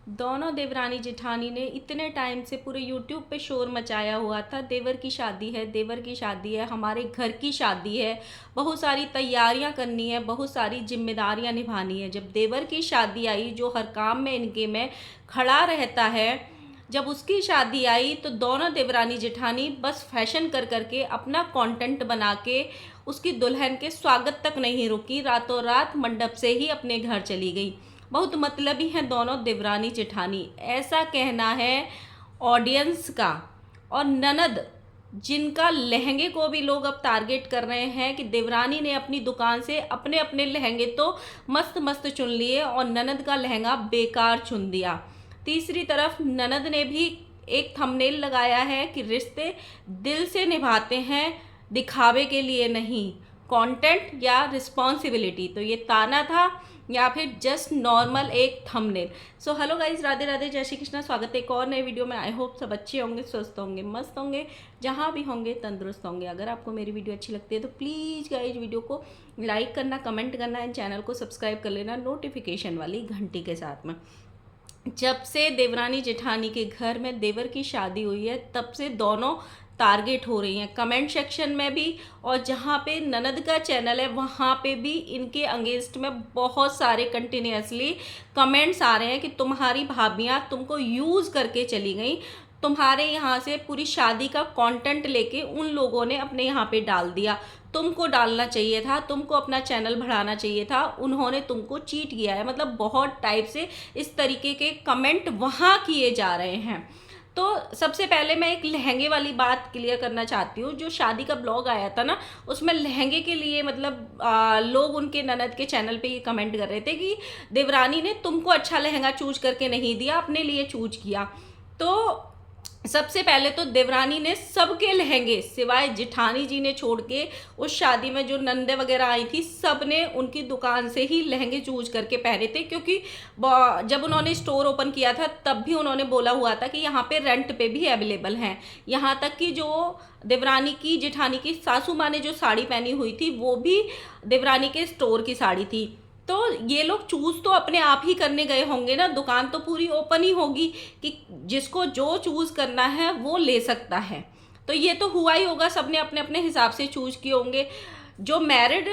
दोनों देवरानी जेठानी ने इतने टाइम से पूरे यूट्यूब पे शोर मचाया हुआ था, देवर की शादी है, देवर की शादी है, हमारे घर की शादी है, बहुत सारी तैयारियां करनी है, बहुत सारी जिम्मेदारियां निभानी है। जब देवर की शादी आई, जो हर काम में इनके में खड़ा रहता है, जब उसकी शादी आई तो दोनों देवरानी जेठानी बस फैशन कर करके अपना कंटेंट बना के उसकी दुल्हन के स्वागत तक नहीं रुकी, रातों रात मंडप से ही अपने घर चली गई। बहुत मतलबी हैं दोनों देवरानी जेठानी, ऐसा कहना है ऑडियंस का। और ननद, जिनका लहंगे को भी लोग अब टारगेट कर रहे हैं कि देवरानी ने अपनी दुकान से अपने अपने लहंगे तो मस्त मस्त चुन लिए और ननद का लहंगा बेकार चुन दिया। तीसरी तरफ ननद ने भी एक थंबनेल लगाया है कि रिश्ते दिल से निभाते हैं, दिखावे के लिए नहीं, कंटेंट या रिस्पॉन्सिबिलिटी। तो ये ताना था या फिर जस्ट नॉर्मल एक thumbnail. So hello guys, Radhe Radhe, जय श्री कृष्णा। स्वागत है एक और नए वीडियो में। आई होप सब अच्छे होंगे, स्वस्थ होंगे, मस्त होंगे, जहाँ भी होंगे तंदुरुस्त होंगे। अगर आपको मेरी वीडियो अच्छी लगती है तो प्लीज़ गाइज वीडियो को लाइक करना, कमेंट करना एंड चैनल को सब्सक्राइब कर लेना नोटिफिकेशन वाली घंटी के साथ में। जब से देवरानी जेठानी के घर में देवर की शादी हुई है तब से दोनों टारगेट हो रही हैं, कमेंट सेक्शन में भी और जहाँ पे ननद का चैनल है वहाँ पे भी इनके अगेंस्ट में बहुत सारे कंटिन्यूसली कमेंट्स आ रहे हैं कि तुम्हारी भाभियाँ तुमको यूज़ करके चली गई, तुम्हारे यहाँ से पूरी शादी का कंटेंट लेके उन लोगों ने अपने यहाँ पे डाल दिया, तुमको डालना चाहिए था, तुमको अपना चैनल बढ़ाना चाहिए था, उन्होंने तुमको चीट किया है। मतलब बहुत टाइप से इस तरीके के कमेंट वहाँ किए जा रहे हैं। तो सबसे पहले मैं एक लहंगे वाली बात क्लियर करना चाहती हूँ। जो शादी का ब्लॉग आया था ना, उसमें लहंगे के लिए मतलब लोग उनके ननद के चैनल पे ये कमेंट कर रहे थे कि देवरानी ने तुमको अच्छा लहंगा चूज करके नहीं दिया, अपने लिए चूज किया। तो सबसे पहले तो देवरानी ने सबके लहंगे सिवाय जेठानी जी ने छोड़ के, उस शादी में जो नंदे वगैरह आई थी सब ने उनकी दुकान से ही लहंगे चूज करके पहने थे। क्योंकि जब उन्होंने स्टोर ओपन किया था तब भी उन्होंने बोला हुआ था कि यहाँ पे रेंट पे भी अवेलेबल हैं। यहाँ तक कि जो देवरानी की जेठानी की सासू माँ ने जो साड़ी पहनी हुई थी वो भी देवरानी के स्टोर की साड़ी थी। तो ये लोग चूज तो अपने आप ही करने गए होंगे ना, दुकान तो पूरी ओपन ही होगी कि जिसको जो चूज करना है वो ले सकता है। तो ये तो हुआ ही होगा, सबने अपने अपने हिसाब से चूज किए होंगे। जो मैरिड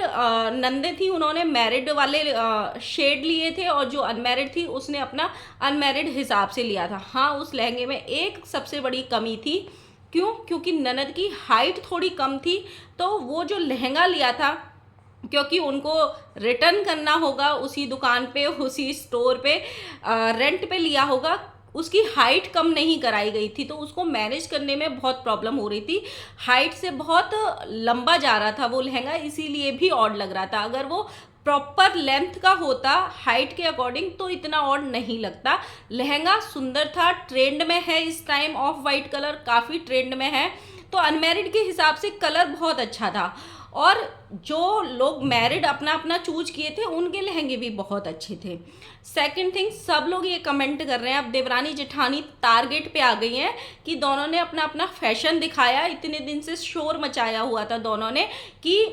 नंदे थी उन्होंने मैरिड वाले शेड लिए थे और जो अनमैरिड थी उसने अपना अनमैरिड हिसाब से लिया था। हाँ, उस लहंगे में एक सबसे बड़ी कमी थी। क्यों? क्योंकि ननद की हाइट थोड़ी कम थी, तो वो जो लहंगा लिया था, क्योंकि उनको रिटर्न करना होगा उसी दुकान पे, उसी स्टोर पे, रेंट पे लिया होगा, उसकी हाइट कम नहीं कराई गई थी, तो उसको मैनेज करने में बहुत प्रॉब्लम हो रही थी। हाइट से बहुत लंबा जा रहा था वो लहंगा, इसीलिए भी ऑड लग रहा था। अगर वो प्रॉपर लेंथ का होता हाइट के अकॉर्डिंग तो इतना ऑड नहीं लगता। लहंगा सुंदर था, ट्रेंड में है इस टाइम, ऑफ वाइट कलर काफ़ी ट्रेंड में है, तो अनमैरिड के हिसाब से कलर बहुत अच्छा था। और जो लोग मैरिड अपना अपना चूज किए थे उनके लहंगे भी बहुत अच्छे थे। सेकंड थिंग, सब लोग ये कमेंट कर रहे हैं, अब देवरानी जेठानी टारगेट पे आ गई हैं कि दोनों ने अपना अपना फैशन दिखाया। इतने दिन से शोर मचाया हुआ था दोनों ने कि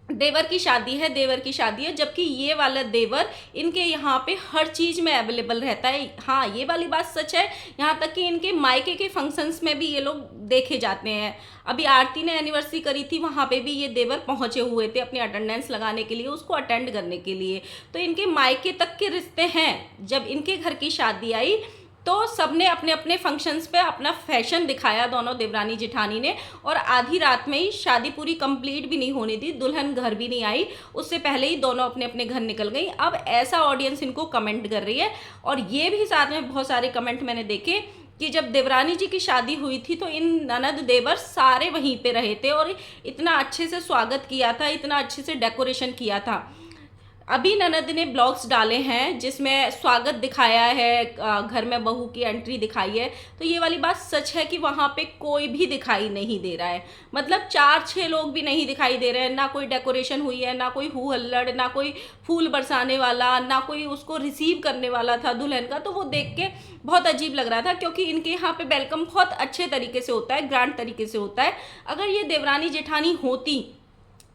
देवर की शादी है, देवर की शादी है, जबकि ये वाला देवर इनके यहाँ पे हर चीज़ में अवेलेबल रहता है। हाँ, ये वाली बात सच है, यहाँ तक कि इनके मायके के फंक्शंस में भी ये लोग देखे जाते हैं। अभी आरती ने एनिवर्सरी करी थी, वहाँ पे भी ये देवर पहुँचे हुए थे अपनी अटेंडेंस लगाने के लिए, उसको अटेंड करने के लिए। तो इनके मायके तक के रिश्ते हैं। जब इनके घर की शादी आई तो सबने अपने अपने फंक्शंस पे अपना फैशन दिखाया, दोनों देवरानी जेठानी ने। और आधी रात में ही, शादी पूरी कंप्लीट भी नहीं होनी थी, दुल्हन घर भी नहीं आई, उससे पहले ही दोनों अपने अपने घर निकल गई। अब ऐसा ऑडियंस इनको कमेंट कर रही है। और ये भी साथ में बहुत सारे कमेंट मैंने देखे कि जब देवरानी जी की शादी हुई थी तो इन ननद देवर सारे वहीं पे रहे थे और इतना अच्छे से स्वागत किया था, इतना अच्छे से डेकोरेशन किया था। अभी ननद ने ब्लॉग्स डाले हैं जिसमें स्वागत दिखाया है, घर में बहू की एंट्री दिखाई है। तो ये वाली बात सच है कि वहाँ पे कोई भी दिखाई नहीं दे रहा है, मतलब 4-6 लोग भी नहीं दिखाई दे रहे हैं। ना कोई डेकोरेशन हुई है, ना कोई हु हल्लड़, ना कोई फूल बरसाने वाला, ना कोई उसको रिसीव करने वाला था दुल्हन का। तो वो देख के बहुत अजीब लग रहा था, क्योंकि इनके यहाँ पे वेलकम बहुत अच्छे तरीके से होता है, ग्रैंड तरीके से होता है। अगर ये देवरानी जेठानी होती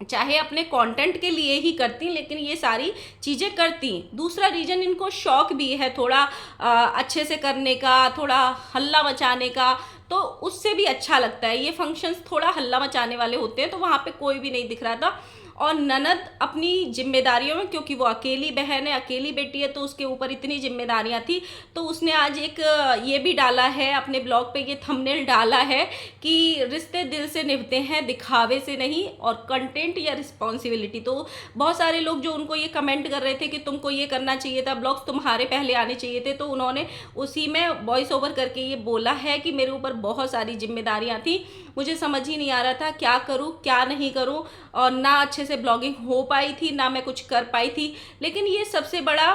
चाहे अपने कंटेंट के लिए ही करती, लेकिन ये सारी चीज़ें करती। दूसरा रीज़न, इनको शौक भी है थोड़ा अच्छे से करने का, थोड़ा हल्ला मचाने का, तो उससे भी अच्छा लगता है। ये फंक्शंस थोड़ा हल्ला मचाने वाले होते हैं, तो वहाँ पे कोई भी नहीं दिख रहा था। और ननद अपनी जिम्मेदारियों में, क्योंकि वो अकेली बहन है, अकेली बेटी है, तो उसके ऊपर इतनी जिम्मेदारियां थी, तो उसने आज एक ये भी डाला है अपने ब्लॉग पे, ये थंबनेल डाला है कि रिश्ते दिल से निभते हैं, दिखावे से नहीं, और कंटेंट या रिस्पॉन्सिबिलिटी। तो बहुत सारे लोग जो उनको ये कमेंट कर रहे थे कि तुमको ये करना चाहिए था, ब्लॉग्स तुम्हारे पहले आने चाहिए थे, तो उन्होंने उसी में वॉइस ओवर करके ये बोला है कि मेरे ऊपर बहुत सारी जिम्मेदारियां थी, मुझे समझ ही नहीं आ रहा था क्या करूं क्या नहीं करूं, और ना अच्छे से ब्लॉगिंग हो पाई थी, ना मैं कुछ कर पाई थी। लेकिन ये सबसे बड़ा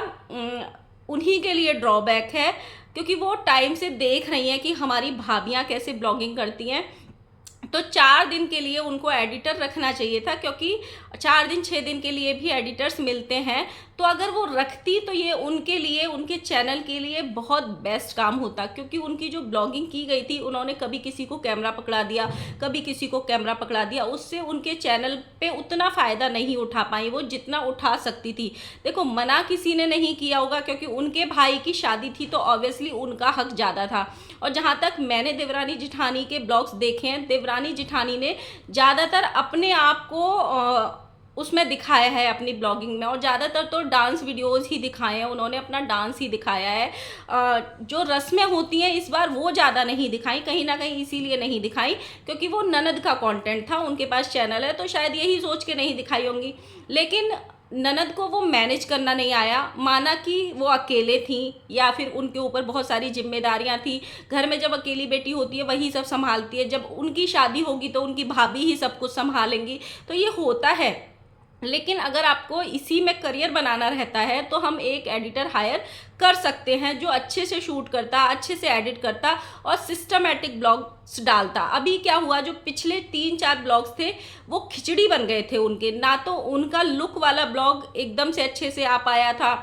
उन्हीं के लिए ड्रॉबैक है, क्योंकि वो टाइम से देख रही हैं कि हमारी भाभियां कैसे ब्लॉगिंग करती हैं। तो 4 दिन के लिए उनको एडिटर रखना चाहिए था, क्योंकि 4 दिन 6 दिन के लिए भी एडिटर्स मिलते हैं। तो अगर वो रखती तो ये उनके लिए, उनके चैनल के लिए बहुत बेस्ट काम होता, क्योंकि उनकी जो ब्लॉगिंग की गई थी, उन्होंने कभी किसी को कैमरा पकड़ा दिया, कभी किसी को कैमरा पकड़ा दिया, उससे उनके चैनल पे उतना फ़ायदा नहीं उठा पाई वो जितना उठा सकती थी। देखो, मना किसी ने नहीं किया होगा, क्योंकि उनके भाई की शादी थी, तो ऑब्वियसली उनका हक ज़्यादा था। और जहाँ तक मैंने देवरानी जेठानी के ब्लॉग्स देखे हैं, देवरानी जेठानी ने ज़्यादातर अपने आप को उसमें दिखाया है अपनी ब्लॉगिंग में, और ज़्यादातर तो डांस वीडियोस ही दिखाए हैं उन्होंने, अपना डांस ही दिखाया है। जो रस्में होती हैं इस बार वो ज़्यादा नहीं दिखाई, कहीं ना कहीं इसीलिए नहीं दिखाई क्योंकि वो ननद का कंटेंट था, उनके पास चैनल है, तो शायद यही सोच के नहीं दिखाई होंगी। लेकिन ननद को वो मैनेज करना नहीं आया, माना कि वो अकेले थी या फिर उनके ऊपर बहुत सारी जिम्मेदारियां थी। घर में जब अकेली बेटी होती है वही सब संभालती है, जब उनकी शादी होगी तो उनकी भाभी ही सब कुछ संभालेंगी, तो ये होता है। लेकिन अगर आपको इसी में करियर बनाना रहता है तो हम एक एडिटर हायर कर सकते हैं जो अच्छे से शूट करता, अच्छे से एडिट करता और सिस्टमेटिक ब्लॉग्स डालता। अभी क्या हुआ, जो पिछले 3-4 ब्लॉग्स थे वो खिचड़ी बन गए थे उनके, ना तो उनका लुक वाला ब्लॉग एकदम से अच्छे से आ पाया था,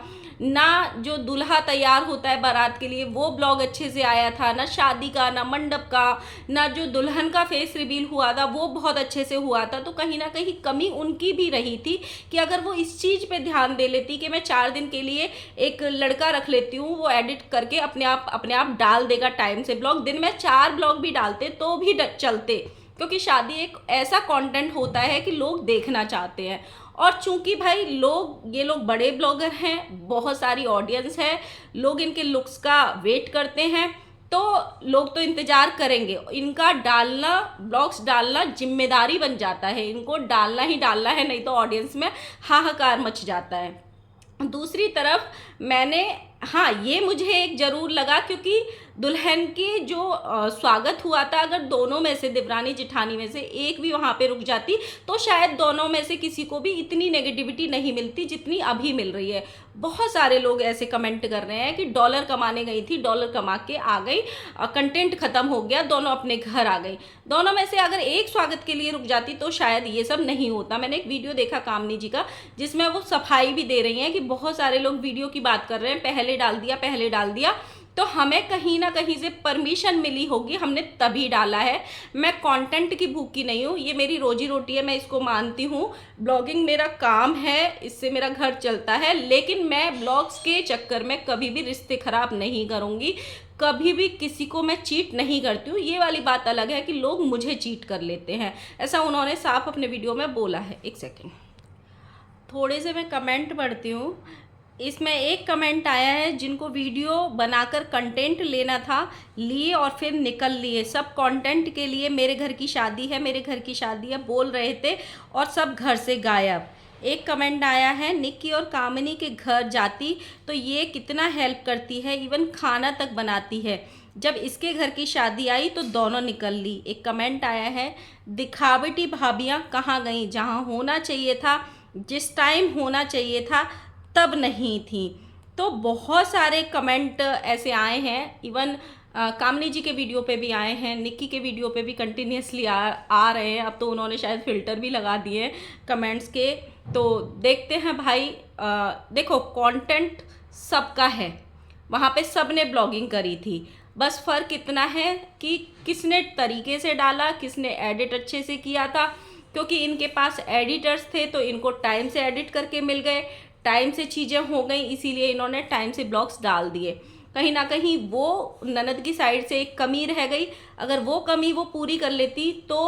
ना जो दूल्हा तैयार होता है बारात के लिए वो ब्लॉग अच्छे से आया था, ना शादी का, ना मंडप का, ना जो दुल्हन का फेस रिवील हुआ था वो बहुत अच्छे से हुआ था। तो कहीं ना कहीं कमी उनकी भी रही थी कि अगर वो इस चीज़ पे ध्यान दे लेती कि मैं 4 दिन के लिए एक लड़का रख लेती हूँ, वो एडिट करके अपने आप डाल देगा टाइम से ब्लॉग, दिन में 4 ब्लॉग भी डालते तो भी चलते, क्योंकि शादी एक ऐसा कंटेंट होता है कि लोग देखना चाहते हैं। और चूंकि भाई ये लोग बड़े ब्लॉगर हैं, बहुत सारी ऑडियंस है, लोग इनके लुक्स का वेट करते हैं, तो लोग तो इंतजार करेंगे। इनका डालना, ब्लॉग्स डालना जिम्मेदारी बन जाता है, इनको डालना ही डालना है, नहीं तो ऑडियंस में हाहाकार मच जाता है। दूसरी तरफ मैंने, हाँ, ये मुझे एक ज़रूर लगा, क्योंकि दुल्हन की जो स्वागत हुआ था, अगर दोनों में से, देवरानी जेठानी में से एक भी वहाँ पे रुक जाती तो शायद दोनों में से किसी को भी इतनी नेगेटिविटी नहीं मिलती जितनी अभी मिल रही है। बहुत सारे लोग ऐसे कमेंट कर रहे हैं कि डॉलर कमाने गई थी, डॉलर कमा के आ गई, कंटेंट खत्म हो गया, दोनों अपने घर आ गई। दोनों में से अगर एक स्वागत के लिए रुक जाती तो शायद ये सब नहीं होता। मैंने एक वीडियो देखा कामनी जी का, जिसमें वो सफाई भी दे रही हैं कि बहुत सारे लोग वीडियो की बात कर रहे हैं, पहले डाल दिया, तो हमें कहीं ना कहीं से परमिशन मिली होगी, हमने तभी डाला है। मैं कंटेंट की भूखी नहीं हूँ, ये मेरी रोजी रोटी है, मैं इसको मानती हूँ, ब्लॉगिंग मेरा काम है, इससे मेरा घर चलता है, लेकिन मैं ब्लॉग्स के चक्कर में कभी भी रिश्ते खराब नहीं करूँगी, कभी भी किसी को मैं चीट नहीं करती हूँ। ये वाली बात अलग है कि लोग मुझे चीट कर लेते हैं, ऐसा उन्होंने साफ अपने वीडियो में बोला है। एक सेकेंड, थोड़े से मैं कमेंट पढ़ती हूँ। इसमें एक कमेंट आया है, जिनको वीडियो बनाकर कंटेंट लेना था लिए और फिर निकल लिए, सब कंटेंट के लिए, मेरे घर की शादी है, मेरे घर की शादी है बोल रहे थे और सब घर से गायब। एक कमेंट आया है, निक्की और कामिनी के घर जाती तो ये कितना हेल्प करती है, इवन खाना तक बनाती है, जब इसके घर की शादी आई तो दोनों निकल ली। एक कमेंट आया है, दिखावटी भाभियाँ कहाँ गई, जहाँ होना चाहिए था, जिस टाइम होना चाहिए था तब नहीं थी। तो बहुत सारे कमेंट ऐसे आए हैं, इवन कामनी जी के वीडियो पे भी आए हैं, निक्की के वीडियो पे भी कंटिन्यूसली आ रहे हैं। अब तो उन्होंने शायद फ़िल्टर भी लगा दिए हैं कमेंट्स के। तो देखते हैं भाई, देखो कंटेंट सबका है, वहाँ पे सब ने ब्लॉगिंग करी थी, बस फ़र्क इतना है कि किसने तरीके से डाला, किसने एडिट अच्छे से किया था, क्योंकि इनके पास एडिटर्स थे तो इनको टाइम से एडिट करके मिल गए, टाइम से चीज़ें हो गई, इसीलिए इन्होंने टाइम से ब्लॉग्स डाल दिए। कहीं ना कहीं वो ननद की साइड से एक कमी रह गई, अगर वो कमी वो पूरी कर लेती तो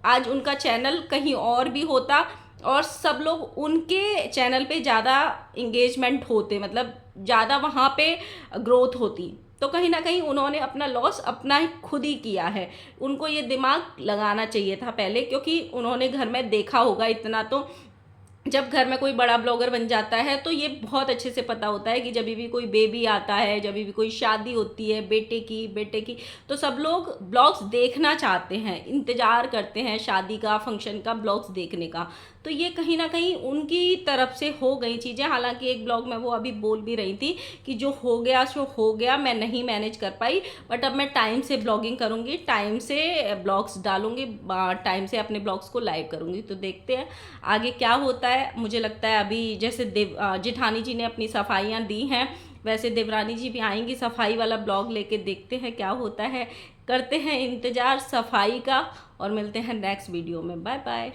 आज उनका चैनल कहीं और भी होता और सब लोग उनके चैनल पे ज़्यादा इंगेजमेंट होते, मतलब ज़्यादा वहाँ पे ग्रोथ होती। तो कहीं ना कहीं उन्होंने अपना लॉस अपना ही खुद ही किया है। उनको ये दिमाग लगाना चाहिए था पहले, क्योंकि उन्होंने घर में देखा होगा इतना, तो जब घर में कोई बड़ा ब्लॉगर बन जाता है तो ये बहुत अच्छे से पता होता है कि जब भी कोई बेबी आता है, जब भी कोई शादी होती है बेटे की, तो सब लोग ब्लॉग्स देखना चाहते हैं, इंतज़ार करते हैं शादी का, फंक्शन का, ब्लॉग्स देखने का। तो ये कहीं ना कहीं उनकी तरफ से हो गई चीज़ें। हालांकि एक ब्लॉग में वो अभी बोल भी रही थी कि जो हो गया सो हो गया, मैं नहीं मैनेज कर पाई, बट अब मैं टाइम से ब्लॉगिंग करूँगी, टाइम से ब्लॉग्स डालूँगी, टाइम से अपने ब्लॉग्स को लाइव करूँगी। तो देखते हैं आगे क्या होता है। मुझे लगता है अभी जैसे जेठानी जी ने अपनी सफाइयाँ दी हैं, वैसे देवरानी जी भी आएंगी सफाई वाला ब्लॉग लेके, देखते हैं क्या होता है, करते हैं इंतज़ार सफाई का और मिलते हैं नेक्स्ट वीडियो में। Bye bye.